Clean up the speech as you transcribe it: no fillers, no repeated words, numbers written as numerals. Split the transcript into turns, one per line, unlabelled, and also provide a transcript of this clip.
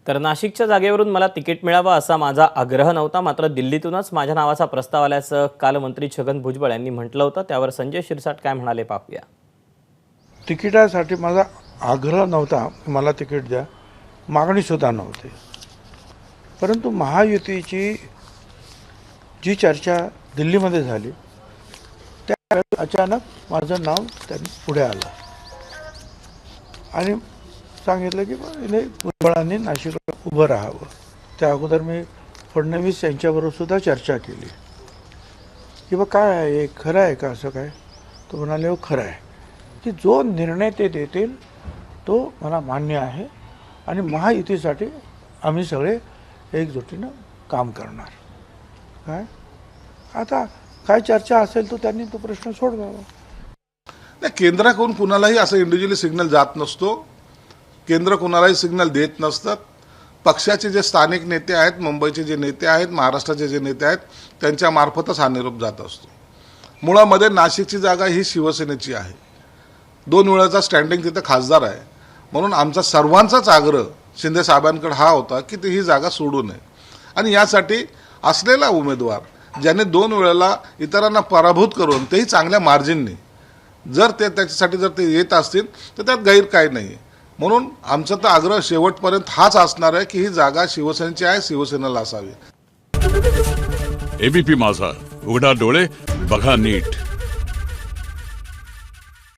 तर नाशिकच्या जागेवरून मला तिकीट मिळावं असा माझा आग्रह नव्हता, मात्र दिल्लीतूनच माझ्या नावाचा प्रस्ताव आल्याचं काल मंत्री छगन भुजबळ यांनी म्हटलं होतं। त्यावर संजय शिरसाट काय म्हणाले पाहूया।
तिकिटासाठी माझा आग्रह नव्हता, मला तिकीट द्या, मागणी सुद्धा नव्हती। परंतु महायुतीची जी चर्चा दिल्लीमध्ये झाली त्यावेळी अचानक माझं नाव त्यांनी पुढे आलं आणि सांगितलं की भुजबळांनी नाशिकला उभं राहावं। त्या अगोदर मी फडणवीस यांच्याबरोबर सुद्धा चर्चा केली की बा काय आहे, खरं आहे का असं काय? तो म्हणाले हो खरं आहे की जो निर्णय ते देतील तो मला मान्य आहे आणि महायुतीसाठी आम्ही सगळे एकजुटीनं काम करणार। काय आता काय चर्चा असेल तो त्यांनी तो प्रश्न सोडवावा।
नाही, केंद्राकडून कुणालाही असं इंडिव्हिज्युअली सिग्नल जात नसतो, केंद्र कुणालाही सिग्नल देत नसतात। पक्षाचे जे स्थानिक नेते आहेत, मुंबईचे जे नेते आहेत, महाराष्ट्राचे जे नेते आहेत, त्यांच्या मार्फतच हा निरोप जात असतो। मुळामध्ये नाशिकची जागा ही शिवसेनेची आहे, 2 वेळाचा स्टँडिंग तिथे खासदार आहे, म्हणून आमचा सर्वांचाच आग्रह शिंदे साहेबांकडे हा होता की ही जागा सोडू नये आणि यासाठी असलेला उमेदवार ज्याने 2 वेळेला इतरांना पराभूत करून तेही चांगल्या मार्जिनने जर ते त्याच्यासाठी जर ते येत असतील तर त्यात गैर काही नाही। म्हणून आमचा तर आग्रह शेवटपर्यंत हाच असणार आहे की ही जागा शिवसेनेची आहे, शिवसेनेला असावी।
एबीपी माझा, उघडा डोळे बघा नीट।